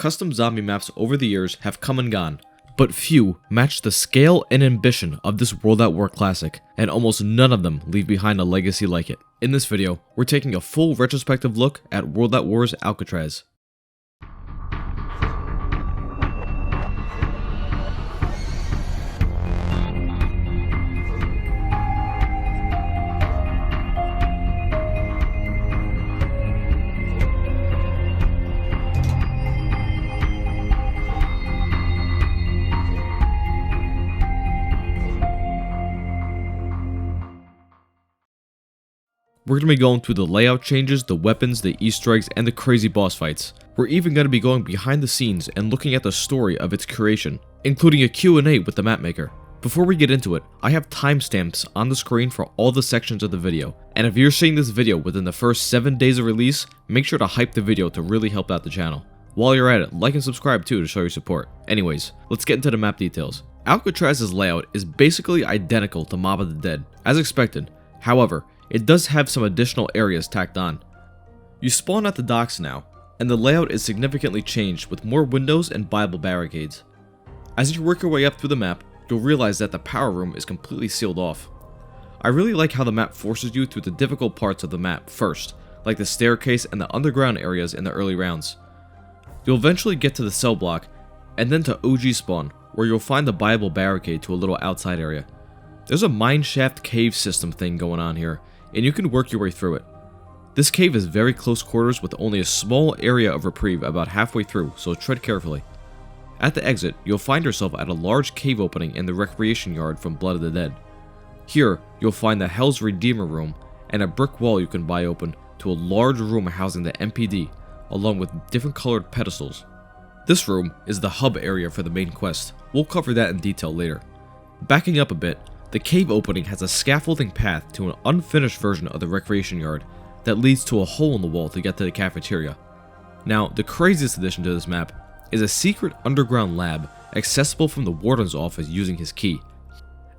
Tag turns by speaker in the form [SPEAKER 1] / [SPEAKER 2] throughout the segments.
[SPEAKER 1] custom zombie maps over the years have come and gone, but few match the scale and ambition of this World at War classic, and almost none of them leave behind a legacy like it. In this video, we're taking a full retrospective look at World at War's ALCATRAZ. We're going to be going through the layout changes, the weapons, the Easter eggs, and the crazy boss fights. We're even going to be going behind the scenes and looking at the story of its creation, including a Q&A with the mapmaker. Before we get into it, I have timestamps on the screen for all the sections of the video, and if you're seeing this video within the first 7 days of release, make sure to hype the video to really help out the channel. While you're at it, like and subscribe too to show your support. Anyways, let's get into the map details. ALCATRAZ's layout is basically identical to Mob of the Dead, as expected. However, it does have some additional areas tacked on. You spawn at the docks now, and the layout is significantly changed with more windows and Bible barricades. As you work your way up through the map, you'll realize that the power room is completely sealed off. I really like how the map forces you through the difficult parts of the map first, like the staircase and the underground areas in the early rounds. You'll eventually get to the cell block, and then to OG spawn, where you'll find the Bible barricade to a little outside area. There's a mineshaft cave system thing going on here, and you can work your way through it. This cave is very close quarters with only a small area of reprieve about halfway through, so tread carefully. At the exit, you'll find yourself at a large cave opening in the recreation yard from Blood of the Dead. Here, you'll find the Hell's Redeemer room and a brick wall you can buy open to a large room housing the MPD, along with different colored pedestals. This room is the hub area for the main quest. We'll cover that in detail later. Backing up a bit, the cave opening has a scaffolding path to an unfinished version of the recreation yard that leads to a hole in the wall to get to the cafeteria. Now, the craziest addition to this map is a secret underground lab accessible from the warden's office using his key.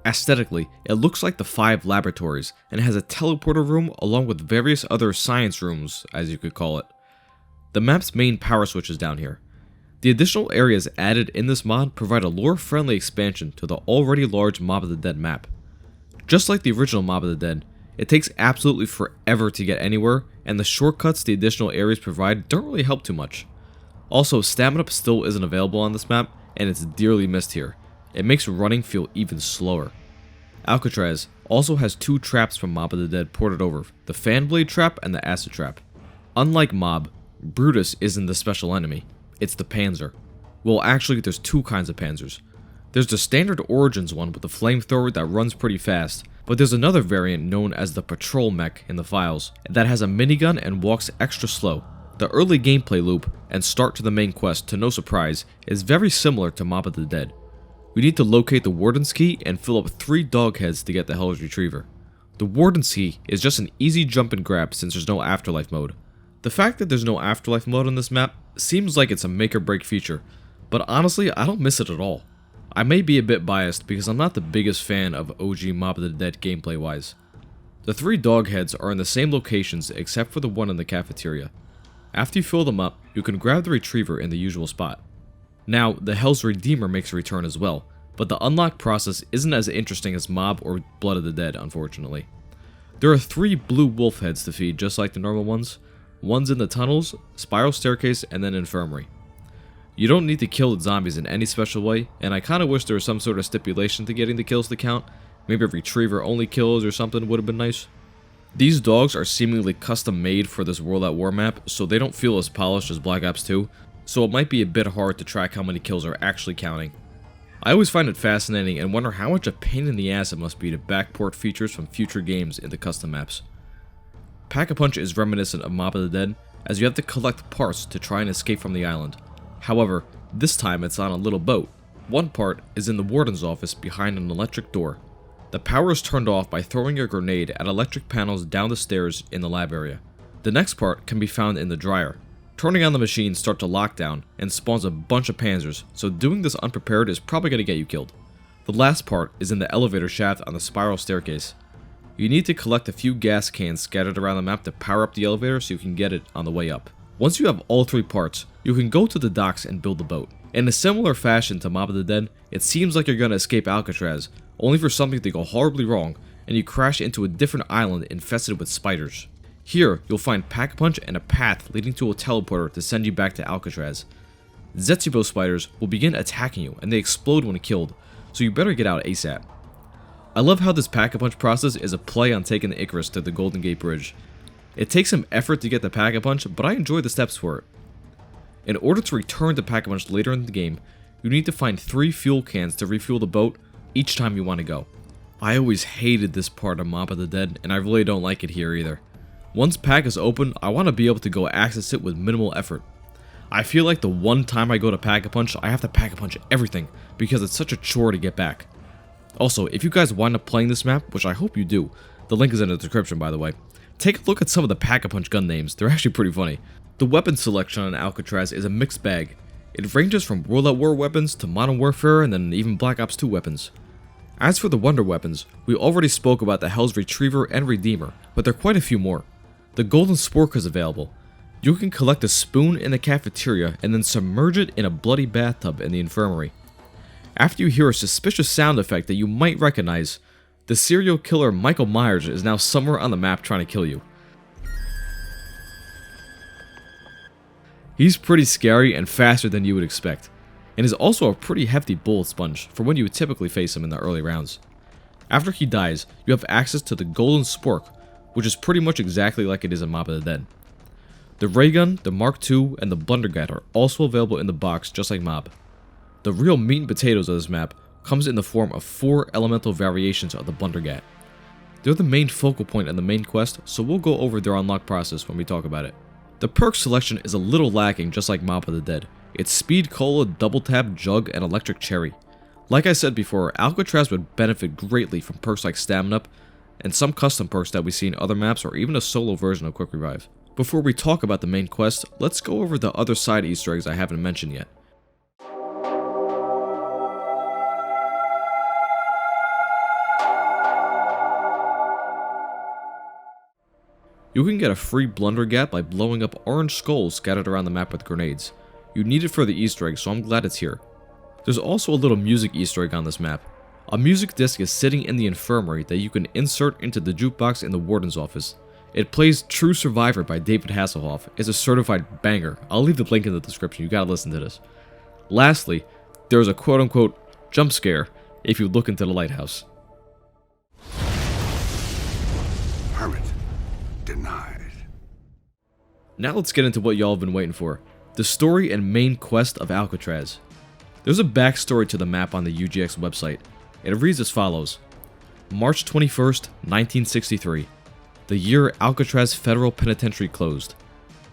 [SPEAKER 1] Aesthetically, it looks like the 5 laboratories and has a teleporter room along with various other science rooms, as you could call it. The map's main power switch is down here. The additional areas added in this mod provide a lore-friendly expansion to the already large Mob of the Dead map. Just like the original Mob of the Dead, it takes absolutely forever to get anywhere, and the shortcuts the additional areas provide don't really help too much. Also, stamina up still isn't available on this map, and it's dearly missed here. It makes running feel even slower. ALCATRAZ also has 2 traps from Mob of the Dead ported over, the Fan Blade trap and the Acid trap. Unlike Mob, Brutus isn't the special enemy. It's the Panzer. Well, actually, there's 2 kinds of Panzers. There's the standard Origins one with the flamethrower that runs pretty fast, but there's another variant known as the Patrol Mech in the files that has a minigun and walks extra slow. The early gameplay loop and start to the main quest, to no surprise, is very similar to Mob of the Dead. We need to locate the Warden's Key and fill up 3 dog heads to get the Hell's Retriever. The Warden's Key is just an easy jump and grab since there's no afterlife mode. The fact that there's no afterlife mode on this map seems like it's a make or break feature, but honestly, I don't miss it at all. I may be a bit biased because I'm not the biggest fan of OG Mob of the Dead gameplay wise. The 3 dog heads are in the same locations except for the one in the cafeteria. After you fill them up, you can grab the retriever in the usual spot. Now, the Hell's Redeemer makes a return as well, but the unlock process isn't as interesting as Mob or Blood of the Dead, unfortunately. There are 3 blue wolf heads to feed just like the normal ones. One's in the tunnels, spiral staircase, and then infirmary. You don't need to kill the zombies in any special way, and I kinda wish there was some sort of stipulation to getting the kills to count. Maybe a retriever only kills or something would have been nice. These dogs are seemingly custom made for this World at War map, so they don't feel as polished as Black Ops 2, so it might be a bit hard to track how many kills are actually counting. I always find it fascinating and wonder how much a pain in the ass it must be to backport features from future games into custom maps. Pack-a-Punch is reminiscent of Mob of the Dead, as you have to collect parts to try and escape from the island. However, this time it's on a little boat. One part is in the warden's office behind an electric door. The power is turned off by throwing a grenade at electric panels down the stairs in the lab area. The next part can be found in the dryer. Turning on the machine starts a lockdown and spawns a bunch of panzers, so doing this unprepared is probably going to get you killed. The last part is in the elevator shaft on the spiral staircase. You need to collect a few gas cans scattered around the map to power up the elevator so you can get it on the way up. Once you have all 3 parts, you can go to the docks and build the boat. In a similar fashion to Mob of the Dead, it seems like you're gonna escape Alcatraz, only for something to go horribly wrong and you crash into a different island infested with spiders. Here, you'll find Pack-a-Punch and a path leading to a teleporter to send you back to Alcatraz. Zetsubo spiders will begin attacking you and they explode when killed, so you better get out ASAP. I love how this Pack-a-Punch process is a play on taking the Icarus to the Golden Gate Bridge. It takes some effort to get the Pack-a-Punch, but I enjoy the steps for it. In order to return to Pack-a-Punch later in the game, you need to find 3 fuel cans to refuel the boat each time you want to go. I always hated this part of Mob of the Dead, and I really don't like it here either. Once Pack is open, I want to be able to go access it with minimal effort. I feel like the one time I go to Pack-a-Punch, I have to Pack-a-Punch everything, because it's such a chore to get back. Also, if you guys wind up playing this map, which I hope you do, the link is in the description by the way, take a look at some of the Pack-a-Punch gun names, they're actually pretty funny. The weapon selection on Alcatraz is a mixed bag. It ranges from World at War weapons to Modern Warfare and then even Black Ops 2 weapons. As for the Wonder weapons, we already spoke about the Hell's Retriever and Redeemer, but there are quite a few more. The Golden Spork is available. You can collect a spoon in the cafeteria and then submerge it in a bloody bathtub in the infirmary. After you hear a suspicious sound effect that you might recognize, the serial killer Michael Myers is now somewhere on the map trying to kill you. He's pretty scary and faster than you would expect, and is also a pretty hefty bullet sponge for when you would typically face him in the early rounds. After he dies, you have access to the Golden Spork, which is pretty much exactly like it is in Mob of the Dead. The ray gun, the Mark II, and the Blundergat are also available in the box just like Mob. The real meat and potatoes of this map comes in the form of 4 elemental variations of the Blundergat. They're the main focal point in the main quest, so we'll go over their unlock process when we talk about it. The perk selection is a little lacking just like Mob of the Dead. It's Speed Cola, Double Tap, Jug, and Electric Cherry. Like I said before, Alcatraz would benefit greatly from perks like Stamina Up, and some custom perks that we see in other maps or even a solo version of Quick Revive. Before we talk about the main quest, let's go over the other side Easter eggs I haven't mentioned yet. You can get a free Blundergat by blowing up orange skulls scattered around the map with grenades. You need it for the Easter egg, so I'm glad it's here. There's also a little music Easter egg on this map. A music disc is sitting in the infirmary that you can insert into the jukebox in the warden's office. It plays True Survivor by David Hasselhoff. It's a certified banger. I'll leave the link in the description, you gotta listen to this. Lastly, there's a quote-unquote jump scare if you look into the lighthouse.
[SPEAKER 2] Permit denied.
[SPEAKER 1] Now let's get into what y'all have been waiting for. The story and main quest of Alcatraz. There's a backstory to the map on the UGX website. It reads as follows. March 21st, 1963. The year Alcatraz Federal Penitentiary closed.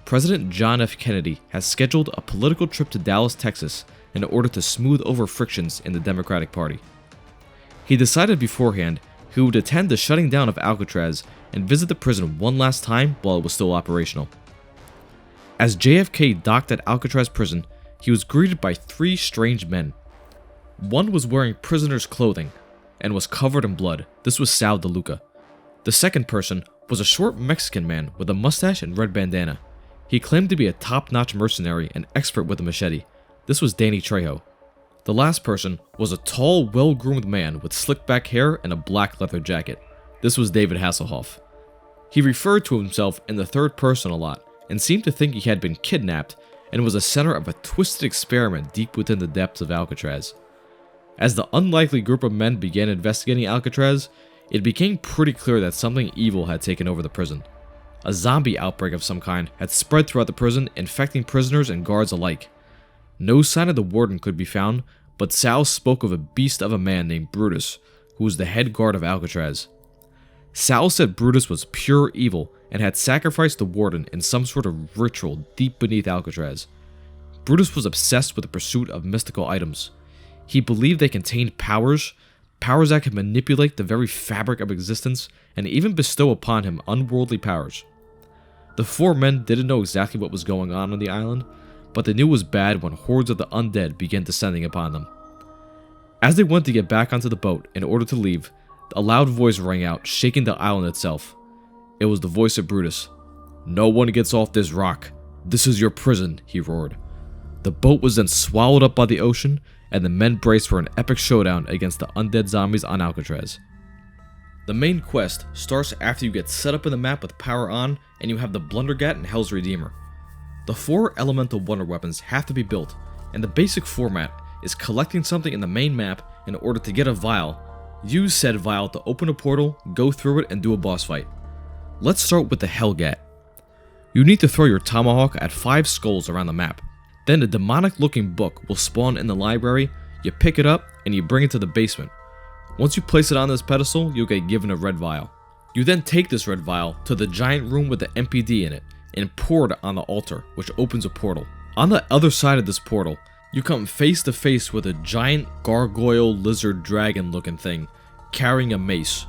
[SPEAKER 1] President John F. Kennedy has scheduled a political trip to Dallas, Texas in order to smooth over frictions in the Democratic Party. He decided beforehand he would attend the shutting down of Alcatraz and visit the prison one last time while it was still operational. As JFK docked at Alcatraz prison, he was greeted by 3 strange men. One was wearing prisoner's clothing and was covered in blood. This was Sal DeLuca. The second person was a short Mexican man with a mustache and red bandana. He claimed to be a top-notch mercenary and expert with a machete. This was Danny Trejo. The last person was a tall, well-groomed man with slick back hair and a black leather jacket. This was David Hasselhoff. He referred to himself in the third person a lot and seemed to think he had been kidnapped and was the center of a twisted experiment deep within the depths of Alcatraz. As the unlikely group of men began investigating Alcatraz, it became pretty clear that something evil had taken over the prison. A zombie outbreak of some kind had spread throughout the prison, infecting prisoners and guards alike. No sign of the warden could be found, but Sal spoke of a beast of a man named Brutus, who was the head guard of Alcatraz. Sal said Brutus was pure evil and had sacrificed the warden in some sort of ritual deep beneath Alcatraz. Brutus was obsessed with the pursuit of mystical items. He believed they contained powers that could manipulate the very fabric of existence and even bestow upon him unworldly powers. The 4 men didn't know exactly what was going on the island, but they knew it was bad when hordes of the undead began descending upon them. As they went to get back onto the boat in order to leave, a loud voice rang out, shaking the island itself. It was the voice of Brutus. "No one gets off this rock. "This is your prison," he roared. The boat was then swallowed up by the ocean, and the men braced for an epic showdown against the undead zombies on Alcatraz. The main quest starts after you get set up in the map with power on and you have the Blundergat and Hell's Redeemer. The 4 elemental wonder weapons have to be built, and the basic format is collecting something in the main map in order to get a vial, use said vial to open a portal, go through it, and do a boss fight. Let's start with the Hellgat. You need to throw your tomahawk at 5 skulls around the map. Then a demonic looking book will spawn in the library, you pick it up, and you bring it to the basement. Once you place it on this pedestal, you'll get given a red vial. You then take this red vial to the giant room with the MPD in it, and pour it on the altar, which opens a portal. On the other side of this portal, you come face to face with a giant gargoyle lizard dragon looking thing, carrying a mace.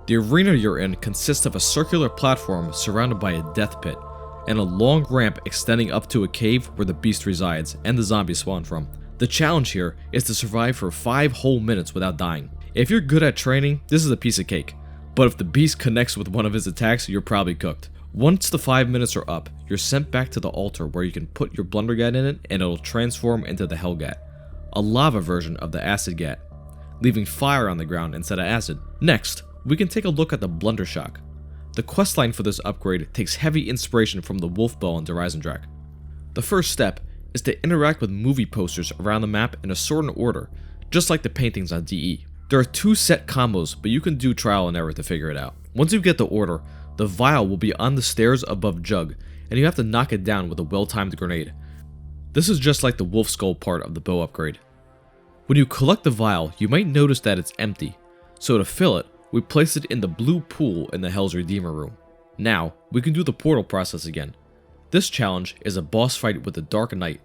[SPEAKER 1] The arena you're in consists of a circular platform surrounded by a death pit, and a long ramp extending up to a cave where the beast resides and the zombies spawn from. The challenge here is to survive for 5 whole minutes without dying. If you're good at training, this is a piece of cake, but if the beast connects with one of his attacks, you're probably cooked. Once the 5 minutes are up, you're sent back to the altar where you can put your Blundergat in it and it'll transform into the Hellgat, a lava version of the Acid Gat, leaving fire on the ground instead of acid. Next, we can take a look at the Blundershock. The questline for this upgrade takes heavy inspiration from the Wolf Bow and Drak. The first step is to interact with movie posters around the map in a certain order, just like the paintings on DE. There are 2 set combos, but you can do trial and error to figure it out. Once you get the order, the vial will be on the stairs above Jug, and you have to knock it down with a well-timed grenade. This is just like the wolf skull part of the bow upgrade. When you collect the vial, you might notice that it's empty, so to fill it, we place it in the blue pool in the Hell's Redeemer room. Now, we can do the portal process again. This challenge is a boss fight with the Dark Knight.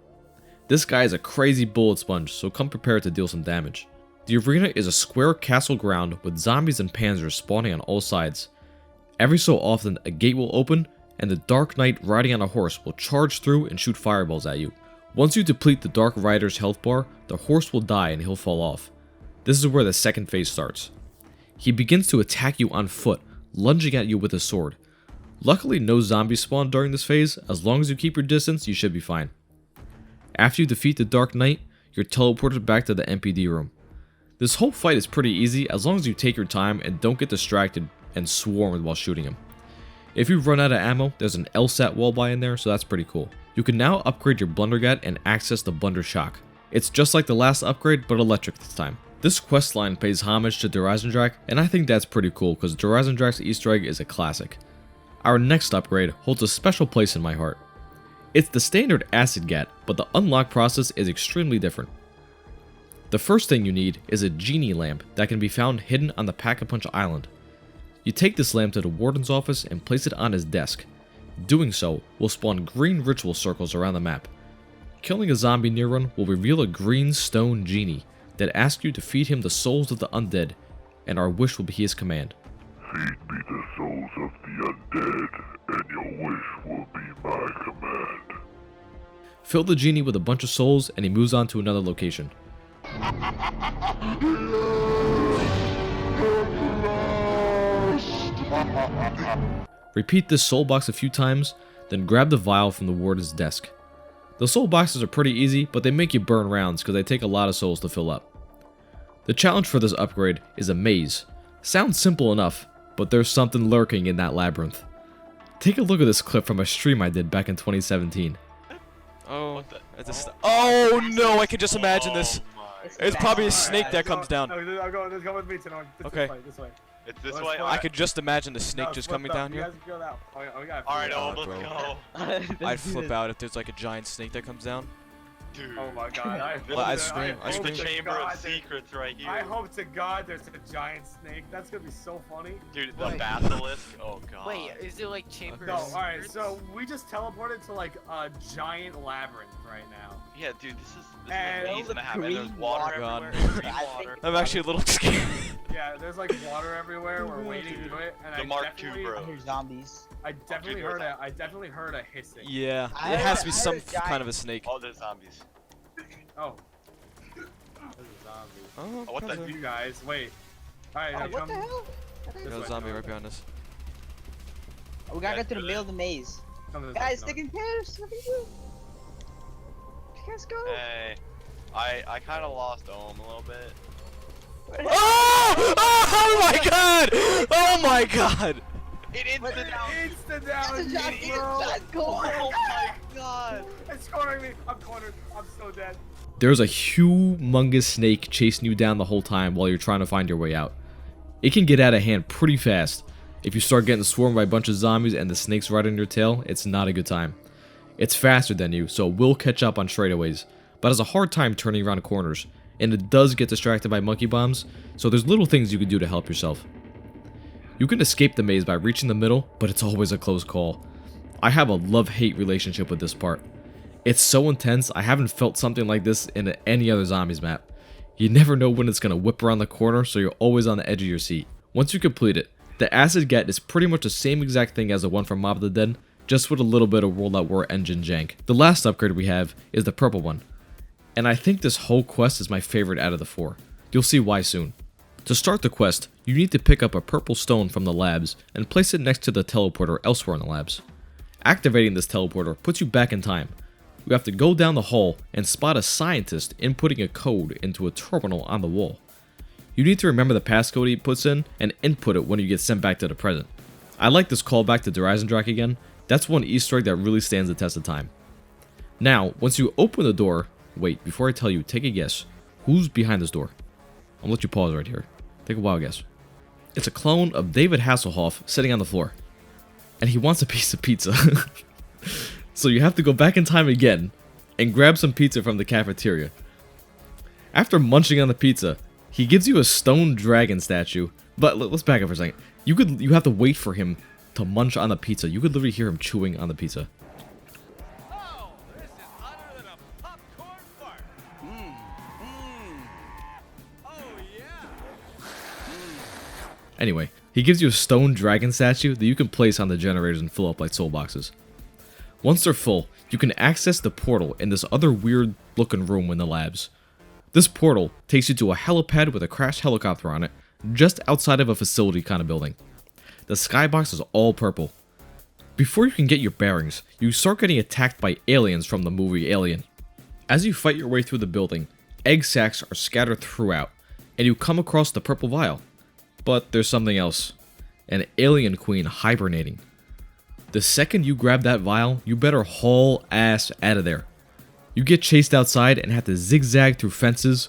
[SPEAKER 1] This guy is a crazy bullet sponge, so come prepared to deal some damage. The arena is a square castle ground with zombies and panzers spawning on all sides. Every so often, a gate will open, and the Dark Knight riding on a horse will charge through and shoot fireballs at you. Once you deplete the Dark Rider's health bar, the horse will die and he'll fall off. This is where the second phase starts. He begins to attack you on foot, lunging at you with his sword. Luckily, no zombies spawn during this phase. As long as you keep your distance, you should be fine. After you defeat the Dark Knight, you're teleported back to the MPD room. This whole fight is pretty easy as long as you take your time and don't get distracted and swarmed while shooting him. If you run out of ammo, there's an LSAT wall by in there, so that's pretty cool. You can now upgrade your Blundergat and access the Blundershock. It's just like the last upgrade, but electric this time. This questline pays homage to Drak, and I think that's pretty cool because Drak's Easter egg is a classic. Our next upgrade holds a special place in my heart. It's the standard Acid Gat, but the unlock process is extremely different. The first thing you need is a genie lamp that can be found hidden on the Pack-a-Punch Island. You take this lamp to the warden's office and place it on his desk. Doing so will spawn green ritual circles around the map. Killing a zombie near one will reveal a green stone genie that asks you to feed him the souls of the undead, and our wish will be his command.
[SPEAKER 3] Feed me the souls of the undead, and your wish will be my command.
[SPEAKER 1] Fill the genie with a bunch of souls and he moves on to another location. Repeat this soul box a few times, then grab the vial from the warden's desk. The soul boxes are pretty easy, but they make you burn rounds because they take a lot of souls to fill up. The challenge for this upgrade is a maze. Sounds simple enough, but there's something lurking in that labyrinth. Take a look at this clip from a stream I did back in 2017.
[SPEAKER 4] Oh, oh no, I can just imagine this. It's probably a snake that comes down.
[SPEAKER 5] No, go with me, Tinhorn.
[SPEAKER 4] Okay.
[SPEAKER 5] This way.
[SPEAKER 6] It's this way.
[SPEAKER 4] I could just imagine the snake just coming down here.
[SPEAKER 6] Alright, let's go.
[SPEAKER 4] I'd flip out if there's like a giant snake that comes down.
[SPEAKER 6] Dude.
[SPEAKER 5] Oh my god.
[SPEAKER 4] I'd scream.
[SPEAKER 6] I scream. The Chamber of Secrets right here.
[SPEAKER 5] I hope to god there's a giant snake. That's gonna be so funny.
[SPEAKER 6] Dude, the basilisk. Oh god.
[SPEAKER 7] Wait, is it like Chamber
[SPEAKER 5] No,
[SPEAKER 7] of Secrets?
[SPEAKER 5] alright, so we just teleported to like a giant labyrinth right now.
[SPEAKER 6] Yeah, dude, this is
[SPEAKER 5] And
[SPEAKER 6] amazing to happen. There's
[SPEAKER 7] green
[SPEAKER 6] water
[SPEAKER 4] water.
[SPEAKER 6] everywhere. Green
[SPEAKER 7] I
[SPEAKER 6] water.
[SPEAKER 4] I'm actually a little scared.
[SPEAKER 5] Yeah, there's like water everywhere. We're wading through it, and
[SPEAKER 6] The Mark II, bro.
[SPEAKER 7] I hear zombies.
[SPEAKER 5] I definitely heard a hissing.
[SPEAKER 4] Yeah,
[SPEAKER 7] I
[SPEAKER 4] it has to be
[SPEAKER 7] heard
[SPEAKER 4] some
[SPEAKER 7] giant-
[SPEAKER 4] kind of a snake.
[SPEAKER 6] Oh, there's zombies.
[SPEAKER 5] Oh. There's a zombie.
[SPEAKER 4] Oh,
[SPEAKER 6] what the-
[SPEAKER 5] You guys, wait. Alright, now
[SPEAKER 7] Oh, what
[SPEAKER 5] come.
[SPEAKER 7] the hell?
[SPEAKER 5] This
[SPEAKER 4] There's a
[SPEAKER 5] way,
[SPEAKER 4] zombie
[SPEAKER 5] come
[SPEAKER 4] right
[SPEAKER 5] on.
[SPEAKER 4] behind us.
[SPEAKER 7] We gotta get to the middle of the maze.
[SPEAKER 5] Come to this
[SPEAKER 7] Guys,
[SPEAKER 5] way,
[SPEAKER 7] stick in pairs. Look at you. Let's go.
[SPEAKER 6] Hey, I kind of lost Ohm a little bit.
[SPEAKER 4] Oh! Oh my god! Oh my god!
[SPEAKER 6] It instant out.
[SPEAKER 5] Instant down,
[SPEAKER 7] Jack,
[SPEAKER 5] bro.
[SPEAKER 6] Oh my god.
[SPEAKER 5] It's cornering me. I'm cornered. I'm so dead.
[SPEAKER 1] There's a humongous snake chasing you down the whole time while you're trying to find your way out. It can get out of hand pretty fast. If you start getting swarmed by a bunch of zombies and the snake's right on your tail, it's not a good time. It's faster than you, so it will catch up on straightaways, but has a hard time turning around corners, and it does get distracted by monkey bombs, so there's little things you can do to help yourself. You can escape the maze by reaching the middle, but it's always a close call. I have a love-hate relationship with this part. It's so intense, I haven't felt something like this in any other zombies map. You never know when it's going to whip around the corner, so you're always on the edge of your seat. Once you complete it, the acid get is pretty much the same exact thing as the one from Mob of the Dead, just with a little bit of World at War engine jank. The last upgrade we have is the purple one, and I think this whole quest is my favorite out of the 4. You'll see why soon. To start the quest, you need to pick up a purple stone from the labs and place it next to the teleporter elsewhere in the labs. Activating this teleporter puts you back in time. You have to go down the hall and spot a scientist inputting a code into a terminal on the wall. You need to remember the passcode he puts in and input it when you get sent back to the present. I like this callback to Dreisendrach again. That's one Easter egg that really stands the test of time. Now, once you open the door, wait, before I tell you, take a guess. Who's behind this door? I'll let you pause right here. Take a wild guess. It's a clone of David Hasselhoff sitting on the floor. And he wants a piece of pizza. So you have to go back in time again and grab some pizza from the cafeteria. After munching on the pizza, he gives you a stone dragon statue. But let's back up for a second. You have to wait for him to munch on the pizza. You could literally hear him chewing on the pizza.
[SPEAKER 8] Oh, this is hotter than a popcorn fart. Oh yeah.
[SPEAKER 1] Anyway, he gives you a stone dragon statue that you can place on the generators and fill up like soul boxes. Once they're full, you can access the portal in this other weird looking room in the labs. This portal takes you to a helipad with a crashed helicopter on it, just outside of a facility kind of building. The skybox is all purple. Before you can get your bearings, you start getting attacked by aliens from the movie Alien. As you fight your way through the building, egg sacs are scattered throughout, and you come across the purple vial. But there's something else. An alien queen hibernating. The second you grab that vial, you better haul ass out of there. You get chased outside and have to zigzag through fences,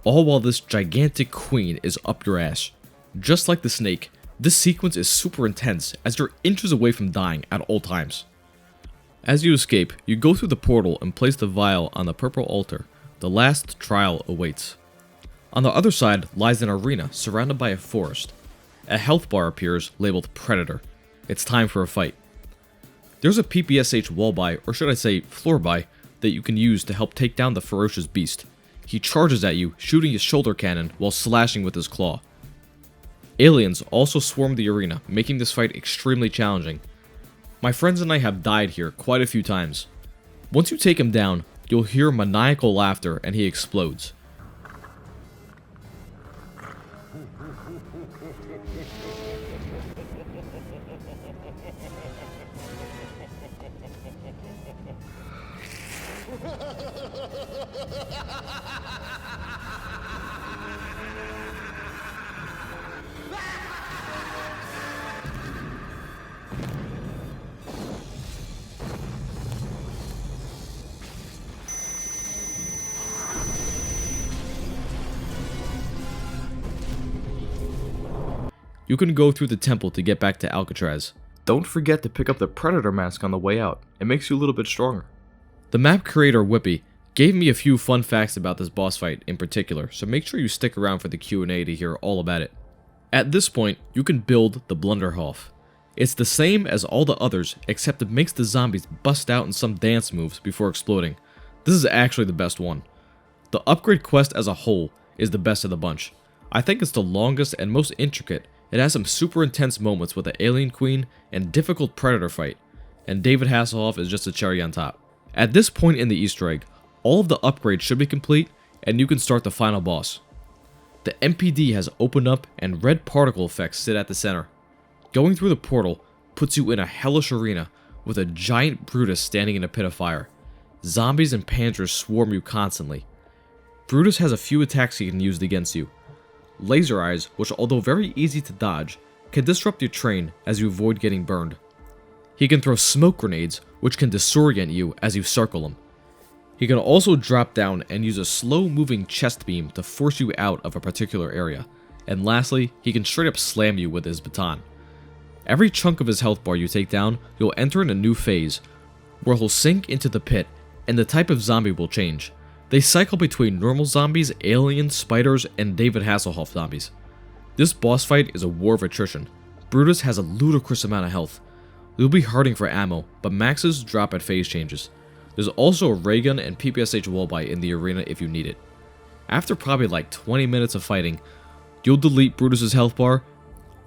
[SPEAKER 1] all while this gigantic queen is up your ass. Just like the snake, this sequence is super intense as you're inches away from dying at all times. As you escape, you go through the portal and place the vial on the purple altar. The last trial awaits. On the other side lies an arena surrounded by a forest. A health bar appears labeled Predator. It's time for a fight. There's a PPSH wall buy, or should I say floor buy, that you can use to help take down the ferocious beast. He charges at you, shooting his shoulder cannon while slashing with his claw. Aliens also swarm the arena, making this fight extremely challenging. My friends and I have died here quite a few times. Once you take him down, you'll hear maniacal laughter and he explodes. You can go through the temple to get back to ALCATRAZ. Don't forget to pick up the Predator mask on the way out. It makes you a little bit stronger. The map creator Whippy gave me a few fun facts about this boss fight in particular, so make sure you stick around for the Q&A to hear all about it. At this point, you can build the Blunderhoff. It's the same as all the others, except it makes the zombies bust out in some dance moves before exploding. This is actually the best one. The upgrade quest as a whole is the best of the bunch. I think it's the longest and most intricate. It has some super intense moments with the alien queen and difficult predator fight, and David Hasselhoff is just a cherry on top. At this point in the Easter egg, all of the upgrades should be complete and you can start the final boss. The MPD has opened up and red particle effects sit at the center. Going through the portal puts you in a hellish arena with a giant Brutus standing in a pit of fire. Zombies and panzers swarm you constantly. Brutus has a few attacks he can use against you. Laser eyes, which although very easy to dodge, can disrupt your train as you avoid getting burned. He can throw smoke grenades, which can disorient you as you circle him. He can also drop down and use a slow-moving chest beam to force you out of a particular area. And lastly, he can straight up slam you with his baton. Every chunk of his health bar you take down, you'll enter in a new phase, where he'll sink into the pit, and the type of zombie will change. They cycle between normal zombies, aliens, spiders, and David Hasselhoff zombies. This boss fight is a war of attrition. Brutus has a ludicrous amount of health. You'll be hurting for ammo, but maxes drop at phase changes. There's also a ray gun and PPSH wallbite in the arena if you need it. After probably like 20 minutes of fighting, you'll delete Brutus's health bar,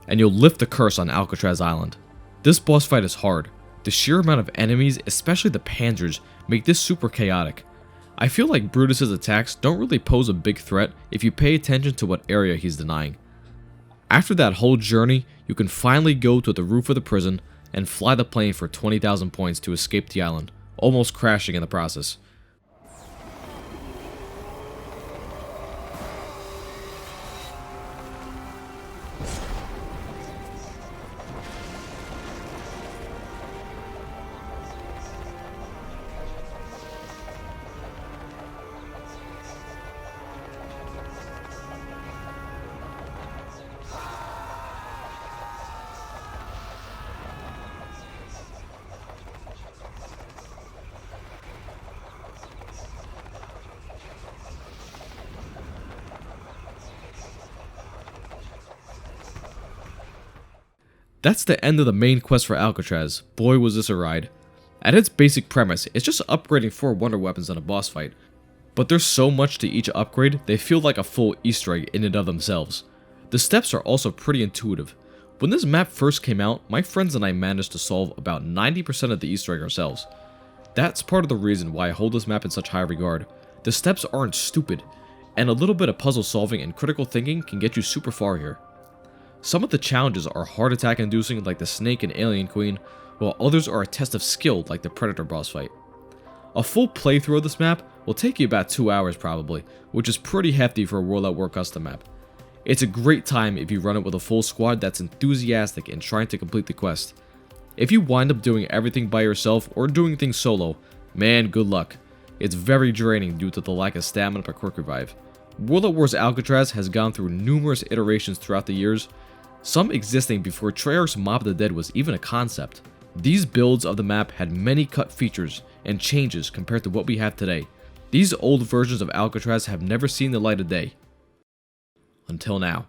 [SPEAKER 1] and you'll lift the curse on Alcatraz Island. This boss fight is hard. The sheer amount of enemies, especially the panzers, make this super chaotic. I feel like Brutus's attacks don't really pose a big threat if you pay attention to what area he's denying. After that whole journey, you can finally go to the roof of the prison and fly the plane for 20,000 points to escape the island, almost crashing in the process. That's the end of the main quest for Alcatraz. Boy was this a ride. At its basic premise, it's just upgrading 4 wonder weapons in a boss fight. But there's so much to each upgrade, they feel like a full Easter egg in and of themselves. The steps are also pretty intuitive. When this map first came out, my friends and I managed to solve about 90% of the Easter egg ourselves. That's part of the reason why I hold this map in such high regard. The steps aren't stupid, and a little bit of puzzle solving and critical thinking can get you super far here. Some of the challenges are heart attack inducing like the Snake and Alien Queen, while others are a test of skill like the Predator boss fight. A full playthrough of this map will take you about 2 hours probably, which is pretty hefty for a World at War custom map. It's a great time if you run it with a full squad that's enthusiastic and trying to complete the quest. If you wind up doing everything by yourself or doing things solo, man, good luck. It's very draining due to the lack of stamina per quick revive. World at War's Alcatraz has gone through numerous iterations throughout the years, some existing before Treyarch's Mob of the Dead was even a concept. These builds of the map had many cut features and changes compared to what we have today. These old versions of Alcatraz have never seen the light of day. Until now.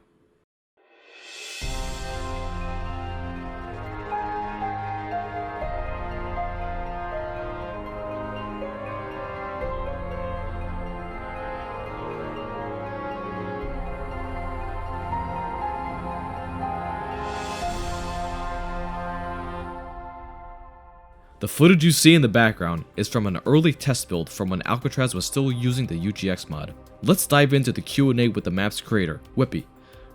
[SPEAKER 1] The footage you see in the background is from an early test build from when Alcatraz was still using the UGX mod. Let's dive into the Q&A with the map's creator, Whippy.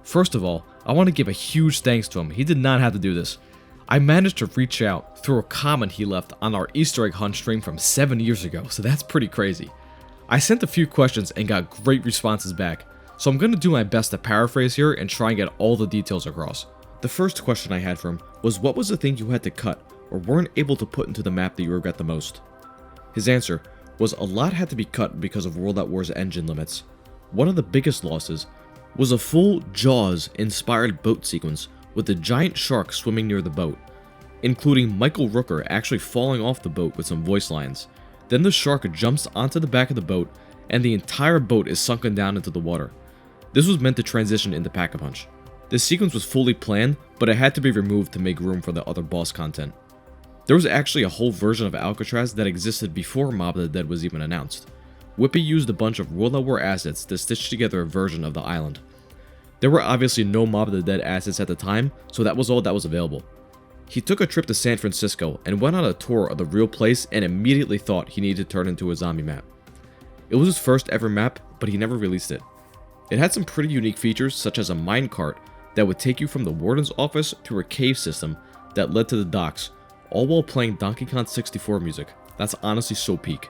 [SPEAKER 1] First of all, I want to give a huge thanks to him, he did not have to do this. I managed to reach out through a comment he left on our Easter egg hunt stream from 7 years ago, so that's pretty crazy. I sent a few questions and got great responses back, so I'm going to do my best to paraphrase here and try and get all the details across. The first question I had for him was, what was the thing you had to cut or weren't able to put into the map that you regret the most? His answer was a lot had to be cut because of World at War's engine limits. One of the biggest losses was a full Jaws inspired boat sequence with a giant shark swimming near the boat, including Michael Rooker actually falling off the boat with some voice lines. Then the shark jumps onto the back of the boat and the entire boat is sunken down into the water. This was meant to transition into Pack-a-Punch. This sequence was fully planned, but it had to be removed to make room for the other boss content. There was actually a whole version of Alcatraz that existed before Mob of the Dead was even announced. Whippy used a bunch of World at War assets to stitch together a version of the island. There were obviously no Mob of the Dead assets at the time, so that was all that was available. He took a trip to San Francisco and went on a tour of the real place and immediately thought he needed to turn it into a zombie map. It was his first ever map, but he never released it. It had some pretty unique features such as a minecart that would take you from the warden's office through a cave system that led to the docks, all while playing Donkey Kong 64 music. That's honestly so peak.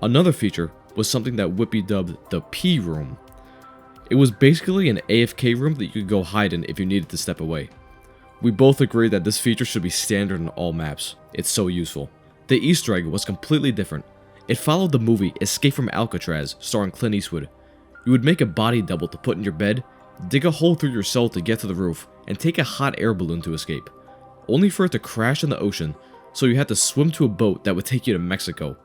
[SPEAKER 1] Another feature was something that Whippy dubbed the P room. It was basically an AFK room that you could go hide in if you needed to step away. We both agreed that this feature should be standard in all maps. It's so useful. The Easter egg was completely different. It followed the movie Escape from Alcatraz, starring Clint Eastwood. You would make a body double to put in your bed, dig a hole through your cell to get to the roof, and take a hot air balloon to escape, only for it to crash in the ocean, so you had to swim to a boat that would take you to Mexico.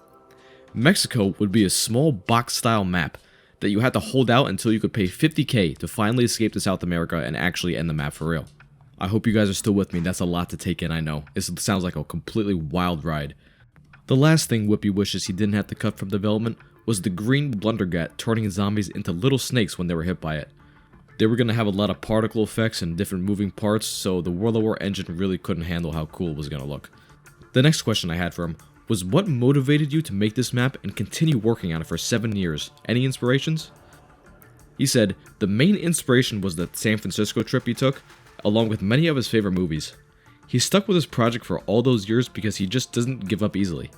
[SPEAKER 1] Mexico would be a small box-style map that you had to hold out until you could pay $50K to finally escape to South America and actually end the map for real. I hope you guys are still with me. That's a lot to take in, I know. This sounds like a completely wild ride. The last thing Whippy wishes he didn't have to cut from development was the green blundergat turning zombies into little snakes when they were hit by it. They were going to have a lot of particle effects and different moving parts, so the World at War engine really couldn't handle how cool it was going to look. The next question I had for him was, what motivated you to make this map and continue working on it for 7 years? Any inspirations? He said, the main inspiration was the San Francisco trip he took, along with many of his favorite movies. He stuck with his project for all those years because he just doesn't give up easily.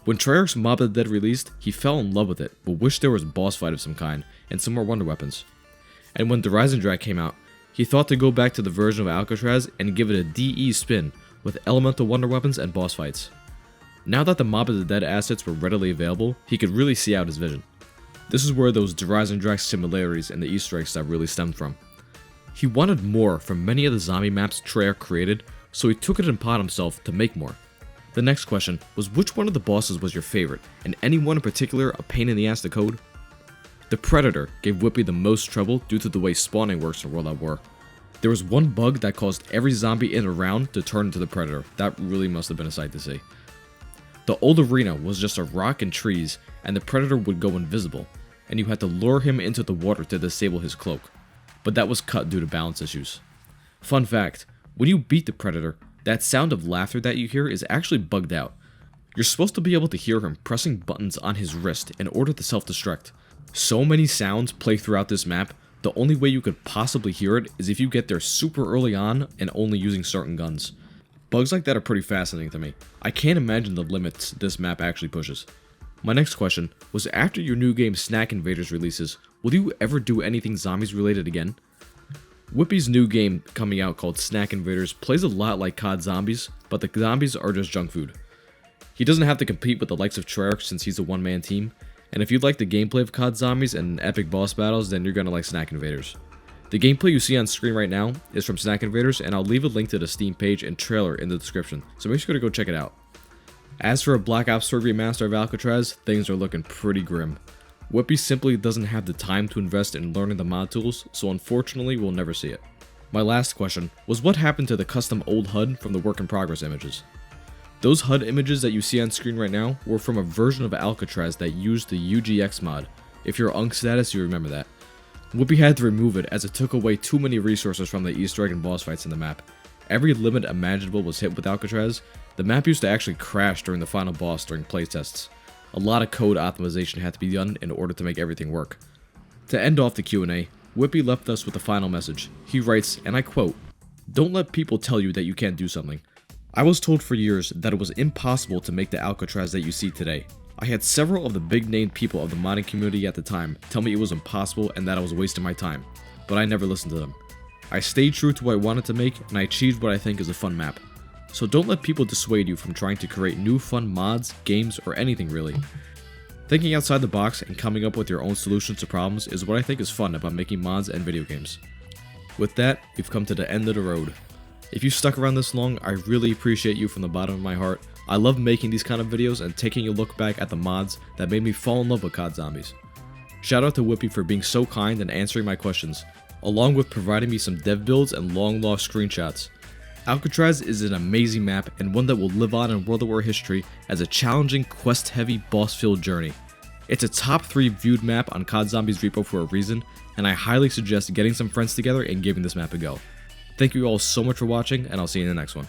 [SPEAKER 1] When Treyarch's Mob of the Dead released, he fell in love with it, but wished there was a boss fight of some kind, and some more wonder weapons. And when Horizon Drag came out, he thought to go back to the version of Alcatraz and give it a DE spin, with elemental wonder weapons and boss fights. Now that the Mob of the Dead assets were readily available, he could really see out his vision. This is where those Horizon Drag similarities and the Easter eggs that really stemmed from. He wanted more from many of the zombie maps Treyarch created, so he took it upon himself to make more. The next question was, which one of the bosses was your favorite, and any one in particular a pain in the ass to code? The Predator gave Whippy the most trouble due to the way spawning works in World at War. There was one bug that caused every zombie in a round to turn into the Predator. That really must have been a sight to see. The old arena was just a rock and trees, and the Predator would go invisible, and you had to lure him into the water to disable his cloak, but that was cut due to balance issues. Fun fact, when you beat the Predator, that sound of laughter that you hear is actually bugged out. You're supposed to be able to hear him pressing buttons on his wrist in order to self-destruct. So many sounds play throughout this map, the only way you could possibly hear it is if you get there super early on and only using certain guns. Bugs like that are pretty fascinating to me. I can't imagine the limits this map actually pushes. My next question was, after your new game Snack Invaders releases, will you ever do anything zombies related again? Whippy's new game coming out called Snack Invaders plays a lot like COD Zombies, but the zombies are just junk food. He doesn't have to compete with the likes of Treyarch since he's a one-man team, and if you like the gameplay of COD Zombies and epic boss battles, then you're gonna like Snack Invaders. The gameplay you see on screen right now is from Snack Invaders, and I'll leave a link to the Steam page and trailer in the description, so make sure to go check it out. As for a Black Ops 3 remaster of Alcatraz, things are looking pretty grim. Whippy simply doesn't have the time to invest in learning the mod tools, so unfortunately we'll never see it. My last question was, what happened to the custom old HUD from the work in progress images? Those HUD images that you see on screen right now were from a version of Alcatraz that used the UGX mod. If you're UNC status, you remember that. Whippy had to remove it as it took away too many resources from the Easter egg and boss fights in the map. Every limit imaginable was hit with Alcatraz. The map used to actually crash during the final boss during playtests. A lot of code optimization had to be done in order to make everything work. To end off the Q&A, Whippy left us with a final message. He writes, and I quote, "Don't let people tell you that you can't do something. I was told for years that it was impossible to make the Alcatraz that you see today. I had several of the big-name people of the modding community at the time tell me it was impossible and that I was wasting my time, but I never listened to them. I stayed true to what I wanted to make, and I achieved what I think is a fun map. So don't let people dissuade you from trying to create new fun mods, games, or anything really. Thinking outside the box and coming up with your own solutions to problems is what I think is fun about making mods and video games." With that, we've come to the end of the road. If you stuck around this long, I really appreciate you from the bottom of my heart. I love making these kind of videos and taking a look back at the mods that made me fall in love with COD Zombies. Shout out to Whippy for being so kind and answering my questions, along with providing me some dev builds and long lost screenshots. Alcatraz is an amazing map and one that will live on in World at War history as a challenging, quest-heavy, boss-filled journey. It's a top 3 viewed map on COD Zombies repo for a reason, and I highly suggest getting some friends together and giving this map a go. Thank you all so much for watching, and I'll see you in the next one.